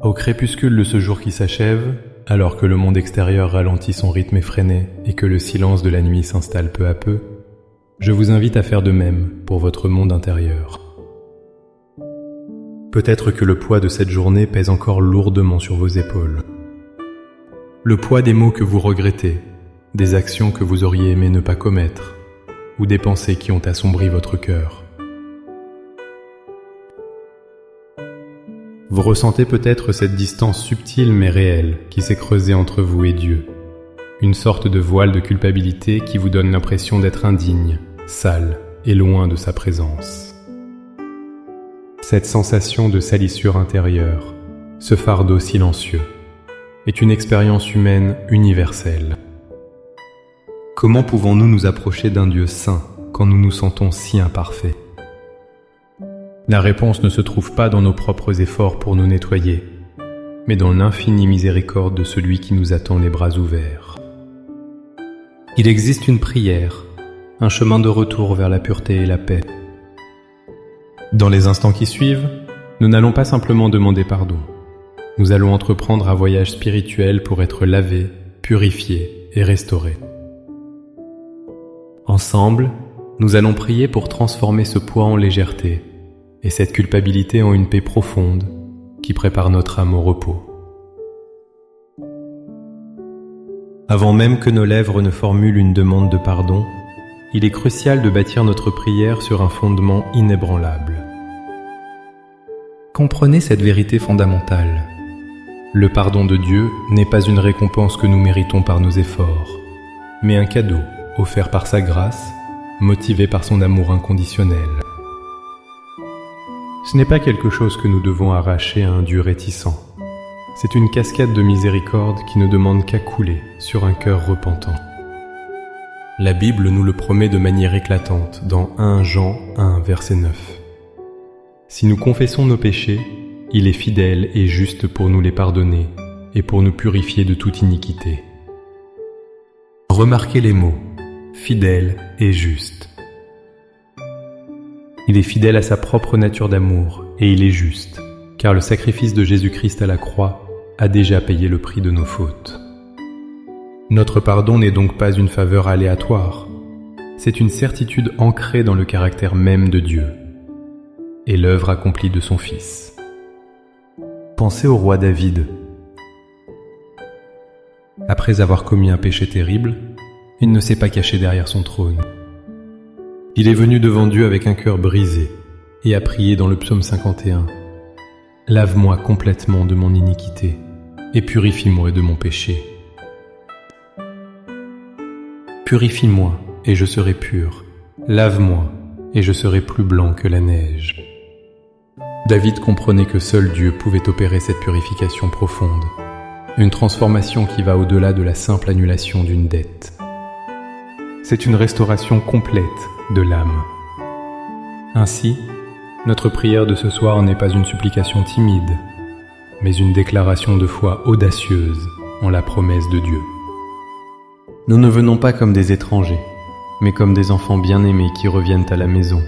Au crépuscule de ce jour qui s'achève, alors que le monde extérieur ralentit son rythme effréné et que le silence de la nuit s'installe peu à peu, je vous invite à faire de même pour votre monde intérieur. Peut-être que le poids de cette journée pèse encore lourdement sur vos épaules. Le poids des mots que vous regrettez, des actions que vous auriez aimé ne pas commettre, ou des pensées qui ont assombri votre cœur. Vous ressentez peut-être cette distance subtile mais réelle qui s'est creusée entre vous et Dieu. Une sorte de voile de culpabilité qui vous donne l'impression d'être indigne, sale et loin de sa présence. Cette sensation de salissure intérieure, ce fardeau silencieux, est une expérience humaine universelle. Comment pouvons-nous nous approcher d'un Dieu saint quand nous nous sentons si imparfaits ? La réponse ne se trouve pas dans nos propres efforts pour nous nettoyer, mais dans l'infinie miséricorde de celui qui nous attend les bras ouverts. Il existe une prière, un chemin de retour vers la pureté et la paix. Dans les instants qui suivent, nous n'allons pas simplement demander pardon. Nous allons entreprendre un voyage spirituel pour être lavés, purifiés et restaurés. Ensemble, nous allons prier pour transformer ce poids en légèreté, et cette culpabilité en une paix profonde qui prépare notre âme au repos. Avant même que nos lèvres ne formulent une demande de pardon, il est crucial de bâtir notre prière sur un fondement inébranlable. Comprenez cette vérité fondamentale. Le pardon de Dieu n'est pas une récompense que nous méritons par nos efforts, mais un cadeau offert par sa grâce, motivé par son amour inconditionnel. Ce n'est pas quelque chose que nous devons arracher à un Dieu réticent. C'est une cascade de miséricorde qui ne demande qu'à couler sur un cœur repentant. La Bible nous le promet de manière éclatante dans 1 Jean 1, verset 9. Si nous confessons nos péchés, il est fidèle et juste pour nous les pardonner et pour nous purifier de toute iniquité. Remarquez les mots « fidèle » et « juste ». Il est fidèle à sa propre nature d'amour et il est juste, car le sacrifice de Jésus-Christ à la croix a déjà payé le prix de nos fautes. Notre pardon n'est donc pas une faveur aléatoire, c'est une certitude ancrée dans le caractère même de Dieu et l'œuvre accomplie de son Fils. Pensez au roi David. Après avoir commis un péché terrible, il ne s'est pas caché derrière son trône. Il est venu devant Dieu avec un cœur brisé et a prié dans le psaume 51 « Lave-moi complètement de mon iniquité et purifie-moi de mon péché. Purifie-moi et je serai pur, lave-moi et je serai plus blanc que la neige. » David comprenait que seul Dieu pouvait opérer cette purification profonde, une transformation qui va au-delà de la simple annulation d'une dette. C'est une restauration complète de l'âme. Ainsi, notre prière de ce soir n'est pas une supplication timide, mais une déclaration de foi audacieuse en la promesse de Dieu. Nous ne venons pas comme des étrangers, mais comme des enfants bien-aimés qui reviennent à la maison,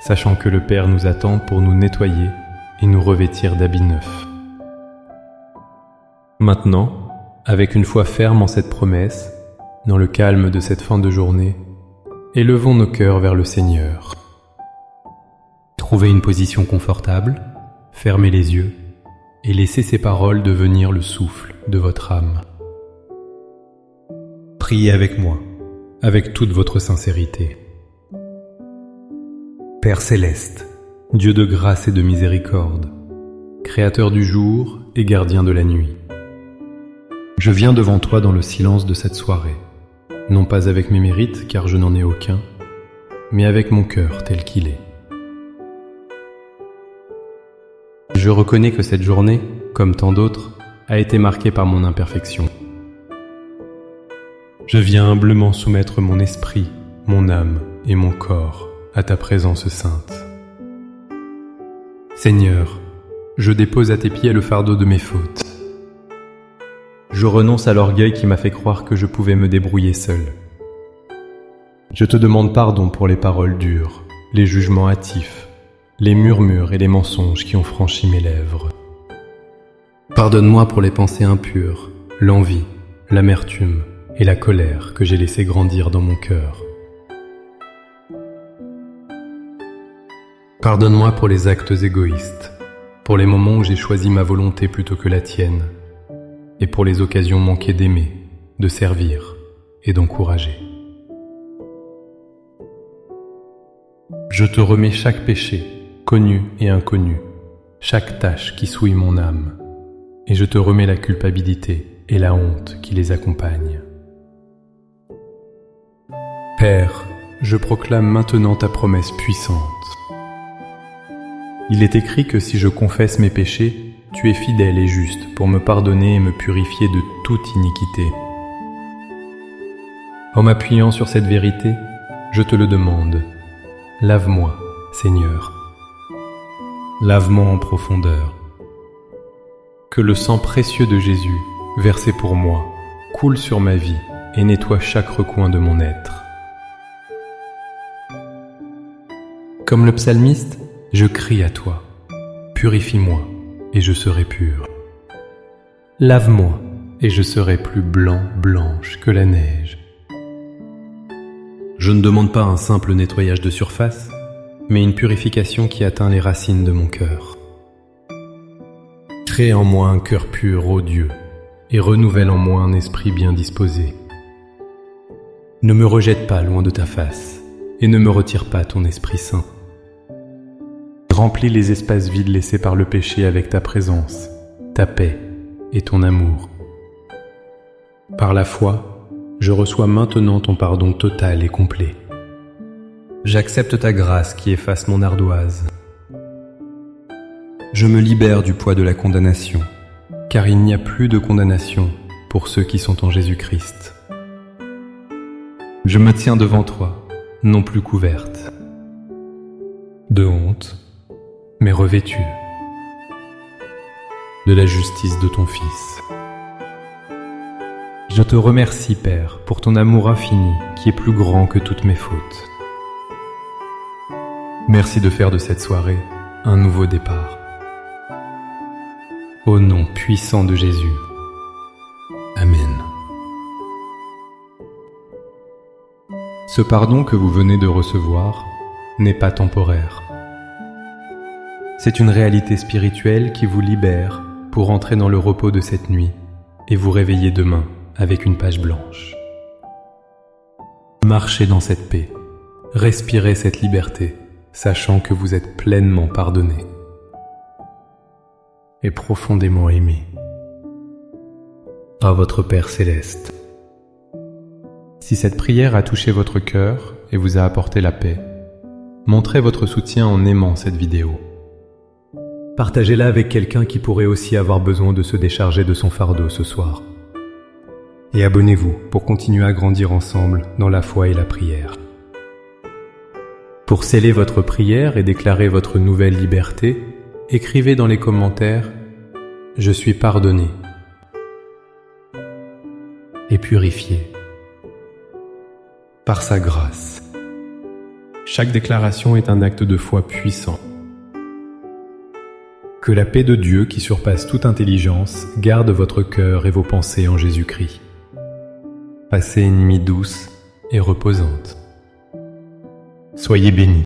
sachant que le Père nous attend pour nous nettoyer et nous revêtir d'habits neufs. Maintenant, avec une foi ferme en cette promesse, dans le calme de cette fin de journée, élevons nos cœurs vers le Seigneur. Trouvez une position confortable, fermez les yeux et laissez ces paroles devenir le souffle de votre âme. Priez avec moi, avec toute votre sincérité. Père céleste, Dieu de grâce et de miséricorde, Créateur du jour et gardien de la nuit, je viens devant toi dans le silence de cette soirée. Non pas avec mes mérites, car je n'en ai aucun, mais avec mon cœur tel qu'il est. Je reconnais que cette journée, comme tant d'autres, a été marquée par mon imperfection. Je viens humblement soumettre mon esprit, mon âme et mon corps à ta présence sainte. Seigneur, je dépose à tes pieds le fardeau de mes fautes. Je renonce à l'orgueil qui m'a fait croire que je pouvais me débrouiller seul. Je te demande pardon pour les paroles dures, les jugements hâtifs, les murmures et les mensonges qui ont franchi mes lèvres. Pardonne-moi pour les pensées impures, l'envie, l'amertume et la colère que j'ai laissé grandir dans mon cœur. Pardonne-moi pour les actes égoïstes, pour les moments où j'ai choisi ma volonté plutôt que la tienne, et pour les occasions manquées d'aimer, de servir et d'encourager. Je te remets chaque péché, connu et inconnu, chaque tâche qui souille mon âme, et je te remets la culpabilité et la honte qui les accompagnent. Père, je proclame maintenant ta promesse puissante. Il est écrit que si je confesse mes péchés, tu es fidèle et juste pour me pardonner et me purifier de toute iniquité. En m'appuyant sur cette vérité, je te le demande. Lave-moi, Seigneur. Lave-moi en profondeur. Que le sang précieux de Jésus, versé pour moi, coule sur ma vie et nettoie chaque recoin de mon être. Comme le psalmiste, je crie à toi. Purifie-moi et je serai pur. Lave-moi et je serai plus blanche que la neige. Je ne demande pas un simple nettoyage de surface, mais une purification qui atteint les racines de mon cœur. Crée en moi un cœur pur, ô Dieu, et renouvelle en moi un esprit bien disposé. Ne me rejette pas loin de ta face, et ne me retire pas ton Esprit Saint. Remplis les espaces vides laissés par le péché avec ta présence, ta paix et ton amour. Par la foi, je reçois maintenant ton pardon total et complet. J'accepte ta grâce qui efface mon ardoise. Je me libère du poids de la condamnation, car il n'y a plus de condamnation pour ceux qui sont en Jésus-Christ. Je me tiens devant toi, non plus couverte de honte, mais revêtue de la justice de ton Fils. Je te remercie, Père, pour ton amour infini qui est plus grand que toutes mes fautes. Merci de faire de cette soirée un nouveau départ. Au nom puissant de Jésus. Amen. Ce pardon que vous venez de recevoir n'est pas temporaire. C'est une réalité spirituelle qui vous libère pour entrer dans le repos de cette nuit et vous réveiller demain avec une page blanche. Marchez dans cette paix, respirez cette liberté, sachant que vous êtes pleinement pardonné et profondément aimé par votre Père Céleste. Si cette prière a touché votre cœur et vous a apporté la paix, montrez votre soutien en aimant cette vidéo. Partagez-la avec quelqu'un qui pourrait aussi avoir besoin de se décharger de son fardeau ce soir. Et abonnez-vous pour continuer à grandir ensemble dans la foi et la prière. Pour sceller votre prière et déclarer votre nouvelle liberté, écrivez dans les commentaires « Je suis pardonné et purifié par sa grâce ». Chaque déclaration est un acte de foi puissant. Que la paix de Dieu qui surpasse toute intelligence garde votre cœur et vos pensées en Jésus-Christ. Passez une nuit douce et reposante. Soyez bénis.